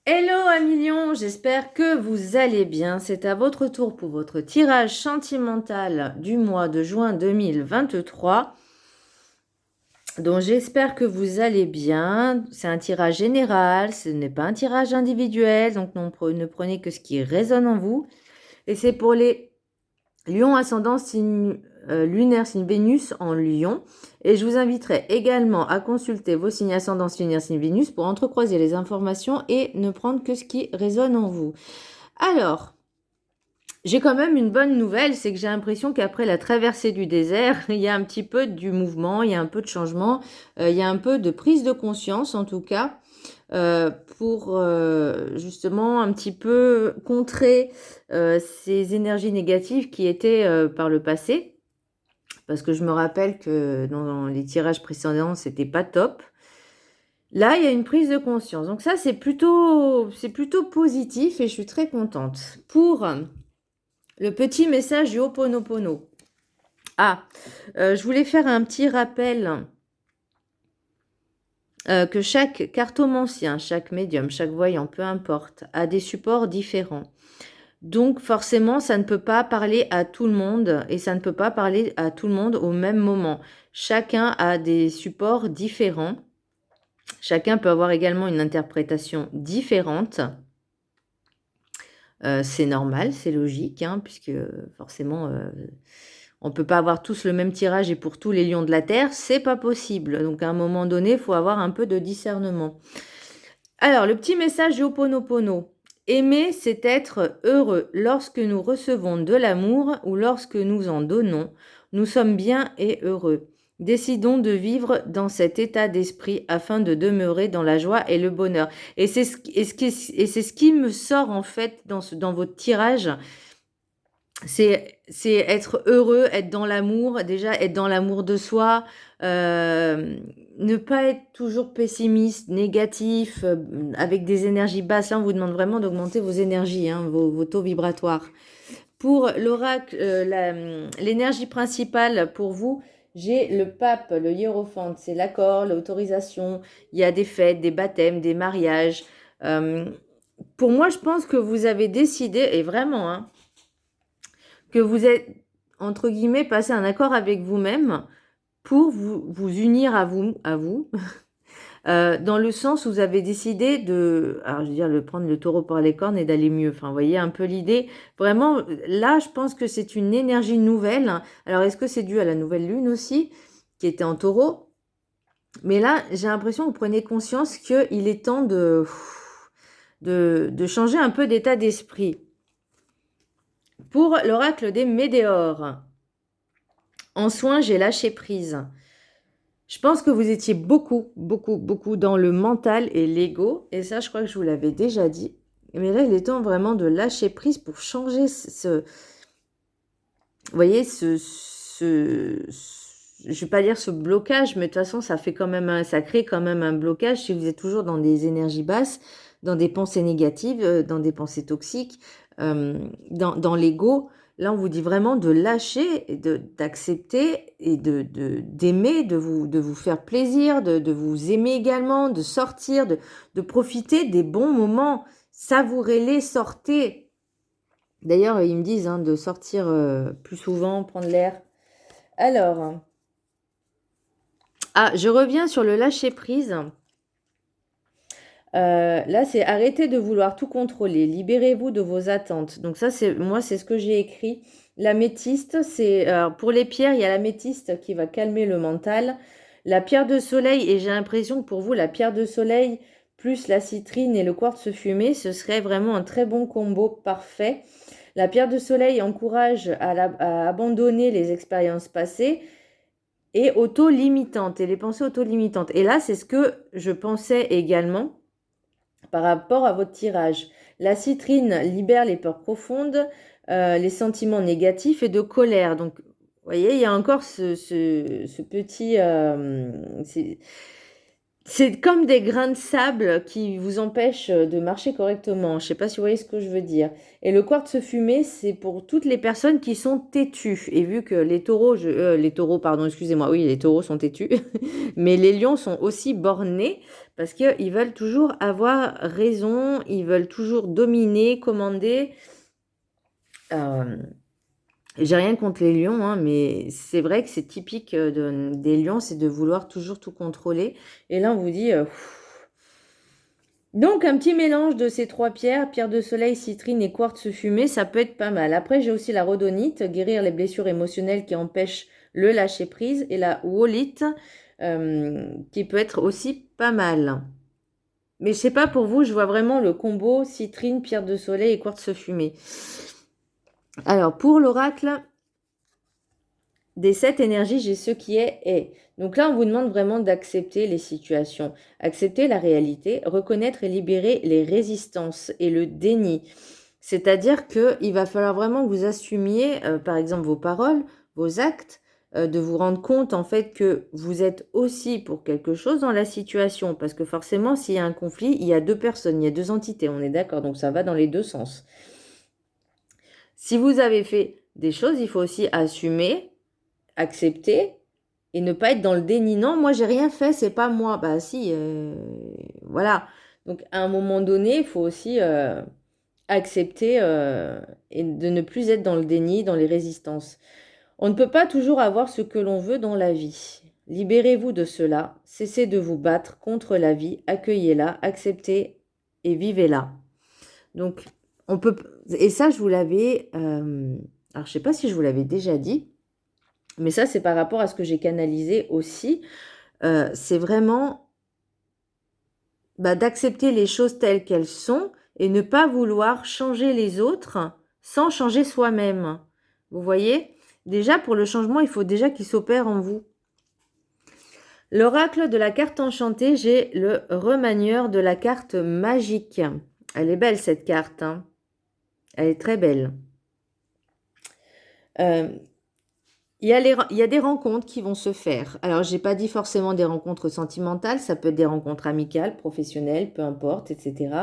Hello amis lions, j'espère que vous allez bien. C'est à votre tour pour votre tirage sentimental du mois de juin 2023. Donc j'espère que vous allez bien. C'est un tirage général, ce n'est pas un tirage individuel, donc ne prenez que ce qui résonne en vous. Et c'est pour les lions ascendant signe lunaire, signe Vénus en lion. Et je vous inviterai également à consulter vos signes ascendants, lunaire, signe Vénus pour entrecroiser les informations et ne prendre que ce qui résonne en vous. Alors, j'ai quand même une bonne nouvelle, c'est que j'ai l'impression qu'après la traversée du désert, il y a un petit peu du mouvement, il y a un peu de changement, il y a un peu de prise de conscience en tout cas, pour justement un petit peu contrer ces énergies négatives qui étaient par le passé. Parce que je me rappelle que dans les tirages précédents, c'était pas top. Là, il y a une prise de conscience. Donc ça, c'est plutôt positif et je suis très contente. Pour le petit message du Ho'oponopono. Je voulais faire un petit rappel que chaque cartomancien, chaque médium, chaque voyant, peu importe, a des supports différents. Donc forcément, ça ne peut pas parler à tout le monde et ça ne peut pas parler à tout le monde au même moment. Chacun a des supports différents. Chacun peut avoir également une interprétation différente. C'est normal, c'est logique, hein, puisque forcément, on ne peut pas avoir tous le même tirage et pour tous les lions de la Terre, c'est pas possible. Donc à un moment donné, il faut avoir un peu de discernement. Alors, le petit message du Ho'oponopono. Aimer, c'est être heureux. Lorsque nous recevons de l'amour ou lorsque nous en donnons, nous sommes bien et heureux. Décidons de vivre dans cet état d'esprit afin de demeurer dans la joie et le bonheur. Et c'est ce qui me sort en fait dans votre tirage. C'est être heureux, être dans l'amour, déjà être dans l'amour de soi, ne pas être toujours pessimiste, négatif, avec des énergies basses. Là, on vous demande vraiment d'augmenter vos énergies, hein, vos taux vibratoires. Pour l'oracle, l'énergie principale pour vous, j'ai le pape, le hiérophante, c'est l'accord, l'autorisation. Il y a des fêtes, des baptêmes, des mariages. Pour moi, je pense que vous avez décidé, et vraiment, hein, que vous êtes, entre guillemets, passé un accord avec vous-même pour vous unir à vous, dans le sens où vous avez décidé de, alors je veux dire, de prendre le taureau par les cornes et d'aller mieux. Enfin, vous voyez un peu l'idée. Vraiment, là, je pense que c'est une énergie nouvelle. Alors, est-ce que c'est dû à la nouvelle lune aussi, qui était en taureau? Mais là, j'ai l'impression que vous prenez conscience qu'il est temps de changer un peu d'état d'esprit. Pour l'oracle des météores, en soins, j'ai lâché prise. Je pense que vous étiez beaucoup dans le mental et l'ego. Et ça, je crois que je vous l'avais déjà dit. Mais là, il est temps vraiment de lâcher prise pour changer vous voyez, je vais pas dire ce blocage, mais de toute façon, ça crée quand même un blocage si vous êtes toujours dans des énergies basses, dans des pensées négatives, dans des pensées toxiques, dans l'ego. Là, on vous dit vraiment de lâcher, d'accepter et d'aimer, de vous faire plaisir, de vous aimer également, de sortir, de profiter des bons moments. Savourez-les, sortez. D'ailleurs, ils me disent hein, de sortir plus souvent, prendre l'air. Alors, je reviens sur le lâcher-prise. Là, c'est arrêter de vouloir tout contrôler. Libérez-vous de vos attentes. Donc ça, c'est ce que j'ai écrit. L'améthyste, pour les pierres, il y a l'améthyste qui va calmer le mental. La pierre de soleil, et j'ai l'impression que pour vous, la pierre de soleil plus la citrine et le quartz fumé, ce serait vraiment un très bon combo parfait. La pierre de soleil encourage à abandonner les expériences passées et auto-limitantes, et les pensées auto-limitantes. Et là, c'est ce que je pensais également par rapport à votre tirage. La citrine libère les peurs profondes, les sentiments négatifs et de colère. Donc, vous voyez, il y a encore ce petit... C'est comme des grains de sable qui vous empêchent de marcher correctement. Je ne sais pas si vous voyez ce que je veux dire. Et le quartz fumé, c'est pour toutes les personnes qui sont têtues. Et vu que les taureaux, les taureaux, pardon, excusez-moi, oui, les taureaux sont têtus, mais les lions sont aussi bornés parce qu'ils veulent toujours avoir raison, ils veulent toujours dominer, commander. Euh, j'ai rien contre les lions, hein, mais c'est vrai que c'est typique des lions, c'est de vouloir toujours tout contrôler. Et là, on vous dit... Donc, un petit mélange de ces trois pierres, pierre de soleil, citrine et quartz fumé, ça peut être pas mal. Après, j'ai aussi la rhodonite, guérir les blessures émotionnelles qui empêchent le lâcher-prise, et la wallite, qui peut être aussi pas mal. Mais je sais pas, pour vous, je vois vraiment le combo citrine, pierre de soleil et quartz fumé. Alors, pour l'oracle des 7 énergies, j'ai ce qui est. Donc là, on vous demande vraiment d'accepter les situations, accepter la réalité, reconnaître et libérer les résistances et le déni. C'est-à-dire qu'il va falloir vraiment que vous assumiez, par exemple, vos paroles, vos actes, de vous rendre compte en fait que vous êtes aussi pour quelque chose dans la situation. Parce que forcément, s'il y a un conflit, il y a deux personnes, il y a deux entités, on est d'accord, donc ça va dans les deux sens. Si vous avez fait des choses, il faut aussi assumer, accepter et ne pas être dans le déni. Non, moi, j'ai rien fait, c'est pas moi. Bah si, voilà. Donc, à un moment donné, il faut aussi accepter et de ne plus être dans le déni, dans les résistances. On ne peut pas toujours avoir ce que l'on veut dans la vie. Libérez-vous de cela, cessez de vous battre contre la vie, accueillez-la, acceptez et vivez-la. Donc, on peut... Et ça, je vous l'avais... alors, je ne sais pas si je vous l'avais déjà dit, mais ça, c'est par rapport à ce que j'ai canalisé aussi. C'est vraiment d'accepter les choses telles qu'elles sont et ne pas vouloir changer les autres sans changer soi-même. Vous voyez? Déjà, pour le changement, il faut déjà qu'il s'opère en vous. L'oracle de la carte enchantée, j'ai le remanieur de la carte magique. Elle est belle, cette carte, hein. Elle est très belle. Il y a des rencontres qui vont se faire. Alors, je n'ai pas dit forcément des rencontres sentimentales, ça peut être des rencontres amicales, professionnelles, peu importe, etc.,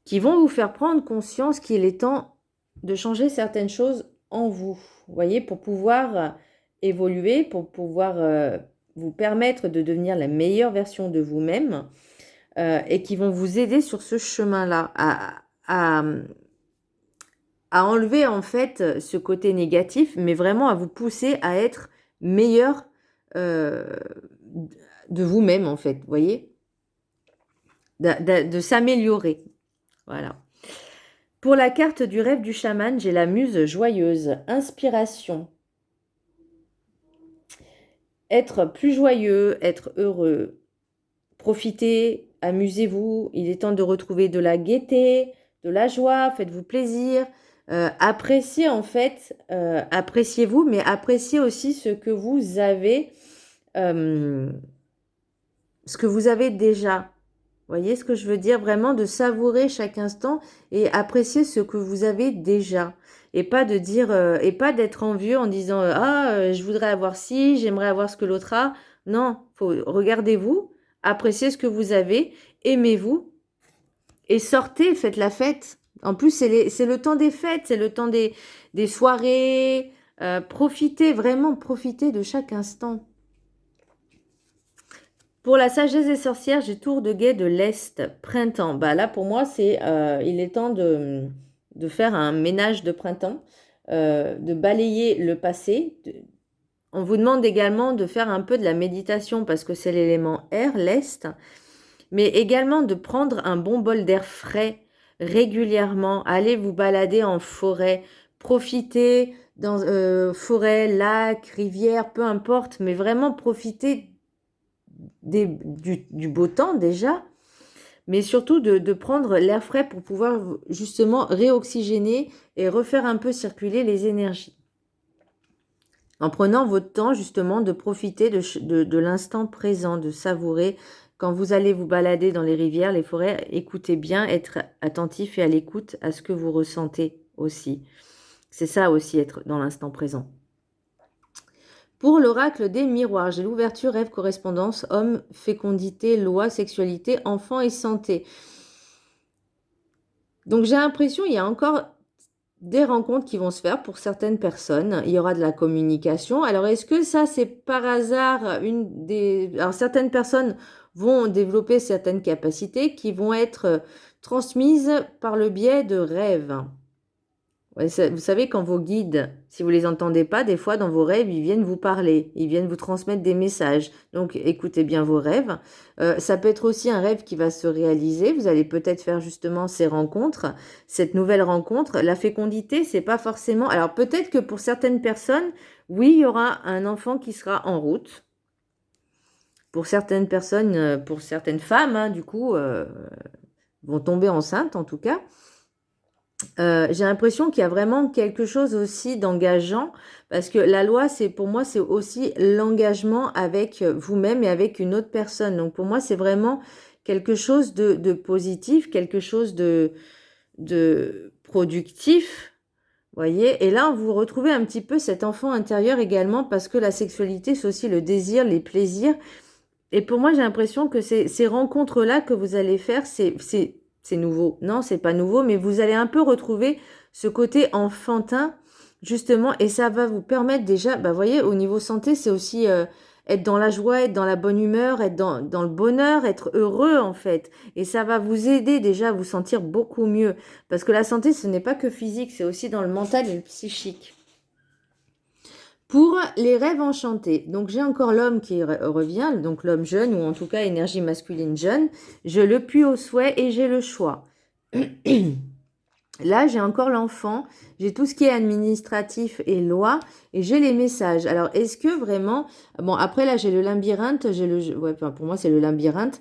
qui vont vous faire prendre conscience qu'il est temps de changer certaines choses en vous, vous voyez, pour pouvoir évoluer, pour pouvoir vous permettre de devenir la meilleure version de vous-même et qui vont vous aider sur ce chemin-là à enlever en fait ce côté négatif, mais vraiment à vous pousser à être meilleur de vous-même en fait, vous voyez, de s'améliorer. Voilà. Pour la carte du rêve du chaman, j'ai la muse joyeuse, inspiration. Être plus joyeux, être heureux, profitez, amusez-vous, il est temps de retrouver de la gaieté, de la joie, faites-vous plaisir. Appréciez en fait, appréciez-vous, mais appréciez aussi ce que vous avez déjà. Vous voyez ce que je veux dire? Vraiment de savourer chaque instant et apprécier ce que vous avez déjà. Et pas de dire, et pas d'être envieux en disant je voudrais avoir ci, j'aimerais avoir ce que l'autre a. Non, regardez-vous, appréciez ce que vous avez, aimez-vous et sortez, faites la fête. En plus, c'est le temps des fêtes, c'est le temps des soirées. Profitez, vraiment profitez de chaque instant. Pour la sagesse des sorcières, j'ai tour de guet de l'Est, printemps. Bah là, pour moi, il est temps de faire un ménage de printemps, de balayer le passé. On vous demande également de faire un peu de la méditation parce que c'est l'élément air, l'Est, mais également de prendre un bon bol d'air frais régulièrement. Allez vous balader en forêt, profitez dans forêt, lac, rivière, peu importe, mais vraiment profitez du beau temps déjà, mais surtout de prendre l'air frais pour pouvoir justement réoxygéner et refaire un peu circuler les énergies. En prenant votre temps justement de profiter de l'instant présent, de savourer. Quand vous allez vous balader dans les rivières, les forêts, écoutez bien, être attentif et à l'écoute à ce que vous ressentez aussi. C'est ça aussi, être dans l'instant présent. Pour l'oracle des miroirs, j'ai l'ouverture, rêve, correspondance, homme, fécondité, loi, sexualité, enfant et santé. Donc j'ai l'impression qu'il y a encore des rencontres qui vont se faire pour certaines personnes. Il y aura de la communication. Alors est-ce que ça c'est par hasard Alors certaines personnes vont développer certaines capacités qui vont être transmises par le biais de rêves. Ouais, vous savez, quand vos guides, si vous les entendez pas, des fois dans vos rêves, ils viennent vous parler, ils viennent vous transmettre des messages. Donc écoutez bien vos rêves. Ça peut être aussi un rêve qui va se réaliser. Vous allez peut-être faire justement ces rencontres, cette nouvelle rencontre. La fécondité, c'est pas forcément. Alors peut-être que pour certaines personnes, oui, il y aura un enfant qui sera en route. Pour certaines personnes, pour certaines femmes, hein, du coup, vont tomber enceintes en tout cas. J'ai l'impression qu'il y a vraiment quelque chose aussi d'engageant parce que la loi, pour moi, c'est aussi l'engagement avec vous-même et avec une autre personne. Donc pour moi, c'est vraiment quelque chose de positif, quelque chose de productif, voyez. Et là, vous retrouvez un petit peu cet enfant intérieur également parce que la sexualité, c'est aussi le désir, les plaisirs. Et pour moi, j'ai l'impression que ces rencontres-là que vous allez faire, c'est nouveau. Non, c'est pas nouveau, mais vous allez un peu retrouver ce côté enfantin, justement, et ça va vous permettre déjà, bah, voyez, au niveau santé, c'est aussi être dans la joie, être dans la bonne humeur, être dans le bonheur, être heureux, en fait. Et ça va vous aider déjà à vous sentir beaucoup mieux. Parce que la santé, ce n'est pas que physique, c'est aussi dans le mental et le psychique. Pour les rêves enchantés, donc j'ai encore l'homme qui revient, donc l'homme jeune, ou en tout cas énergie masculine jeune. Je le puis au souhait et j'ai le choix. Là, j'ai encore l'enfant, j'ai tout ce qui est administratif et loi, et j'ai les messages. Alors, est-ce que vraiment... Bon, après, là, j'ai le labyrinthe, ouais, pour moi, c'est le labyrinthe.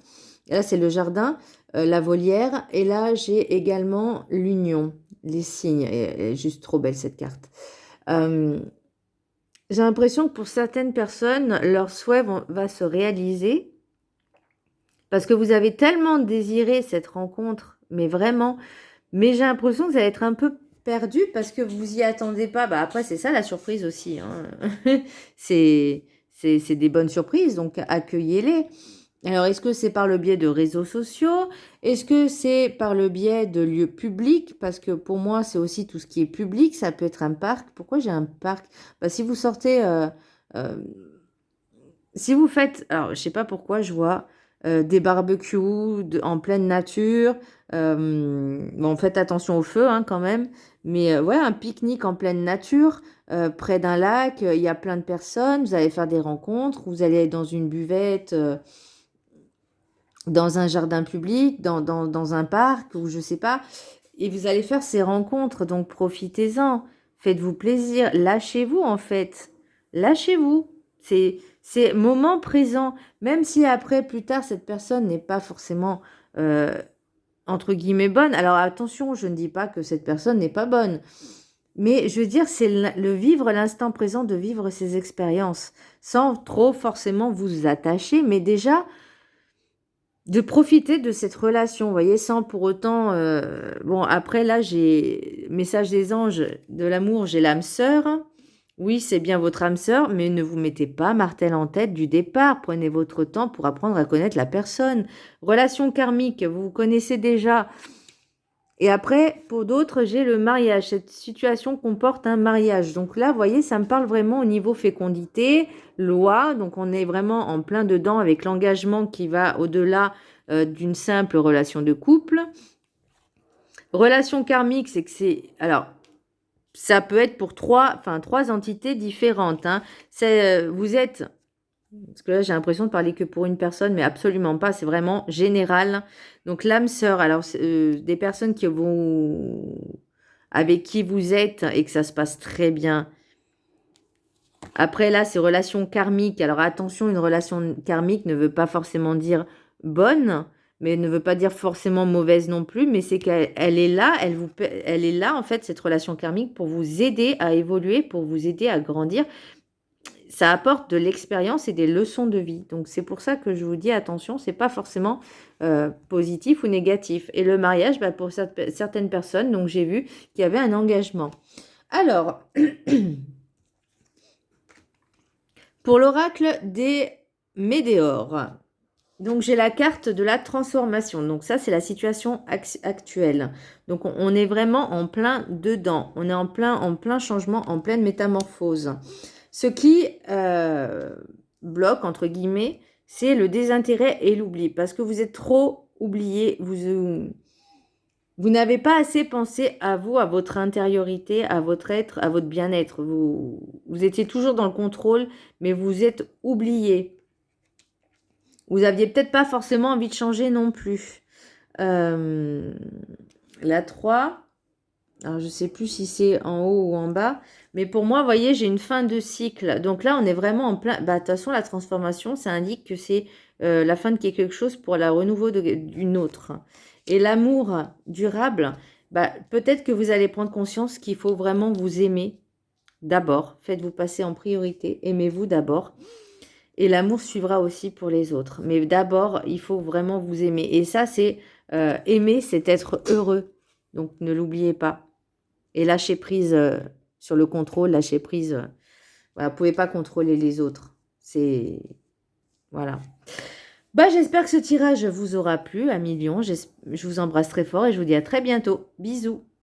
Là, c'est le jardin, la volière, et là, j'ai également l'union, les signes. Elle est juste trop belle, cette carte. J'ai l'impression que pour certaines personnes, leur souhait va se réaliser parce que vous avez tellement désiré cette rencontre, mais vraiment, mais j'ai l'impression que vous allez être un peu perdu parce que vous y attendez pas. Bah après, c'est ça la surprise aussi, hein. C'est des bonnes surprises, donc accueillez-les. Alors, est-ce que c'est par le biais de réseaux sociaux? Est-ce que c'est par le biais de lieux publics? Parce que pour moi, c'est aussi tout ce qui est public. Ça peut être un parc. Pourquoi j'ai un parc? Bah, si vous sortez... euh, si vous faites... Alors, je sais pas pourquoi je vois des barbecues en pleine nature. Bon, faites attention au feu hein, quand même. Mais ouais, un pique-nique en pleine nature, près d'un lac. Il y a plein de personnes. Vous allez faire des rencontres. Vous allez être dans une buvette... dans un jardin public, dans un parc, ou je sais pas, et vous allez faire ces rencontres, donc profitez-en, faites-vous plaisir, lâchez-vous en fait, lâchez-vous, c'est moment présent, même si après, plus tard, cette personne n'est pas forcément, entre guillemets, bonne, alors attention, je ne dis pas que cette personne n'est pas bonne, mais je veux dire, c'est le vivre l'instant présent, de vivre ces expériences, sans trop forcément vous attacher, mais déjà de profiter de cette relation, vous voyez, sans pour autant... Bon, après, là, j'ai message des anges de l'amour, j'ai l'âme sœur. Oui, c'est bien votre âme sœur, mais ne vous mettez pas martel en tête du départ. Prenez votre temps pour apprendre à connaître la personne. Relation karmique, vous vous connaissez déjà. Et après, pour d'autres, j'ai le mariage. Cette situation comporte un mariage. Donc là, vous voyez, ça me parle vraiment au niveau fécondité, loi. Donc on est vraiment en plein dedans avec l'engagement qui va au-delà d'une simple relation de couple. Relation karmique, c'est que c'est... Alors, ça peut être pour trois entités différentes. Hein. Vous êtes... Parce que là, j'ai l'impression de parler que pour une personne, mais absolument pas. C'est vraiment général. Donc, l'âme sœur, alors, des personnes avec qui vous êtes et que ça se passe très bien. Après, là, c'est relation karmique. Alors, attention, une relation karmique ne veut pas forcément dire bonne, mais ne veut pas dire forcément mauvaise non plus. Mais c'est qu'elle est là, elle est là, en fait, cette relation karmique, pour vous aider à évoluer, pour vous aider à grandir. Ça apporte de l'expérience et des leçons de vie. Donc, c'est pour ça que je vous dis, attention, c'est pas forcément positif ou négatif. Et le mariage, bah, pour certaines personnes, donc j'ai vu qu'il y avait un engagement. Alors, Pour l'oracle des Médéors, donc j'ai la carte de la transformation. Donc ça, c'est la situation actuelle. Donc on est vraiment en plein dedans. On est en plein changement, en pleine métamorphose. Ce qui bloque, entre guillemets, c'est le désintérêt et l'oubli. Parce que vous êtes trop oublié, vous n'avez pas assez pensé à vous, à votre intériorité, à votre être, à votre bien-être. Vous étiez toujours dans le contrôle, mais vous êtes oublié. Vous n'aviez peut-être pas forcément envie de changer non plus. La 3, alors je ne sais plus si c'est en haut ou en bas, mais pour moi, vous voyez, j'ai une fin de cycle. Donc là, on est vraiment en plein... Bah, de toute façon, la transformation, ça indique que c'est la fin de quelque chose pour la renouveau d'une autre. Et l'amour durable, bah, peut-être que vous allez prendre conscience qu'il faut vraiment vous aimer d'abord. Faites-vous passer en priorité. Aimez-vous d'abord. Et l'amour suivra aussi pour les autres. Mais d'abord, il faut vraiment vous aimer. Et ça, c'est aimer, c'est être heureux. Donc, ne l'oubliez pas. Et lâcher prise sur le contrôle, lâcher prise. Voilà, vous ne pouvez pas contrôler les autres. C'est... Voilà. Bah, j'espère que ce tirage vous aura plu, à millions. Je vous embrasse très fort et je vous dis à très bientôt. Bisous.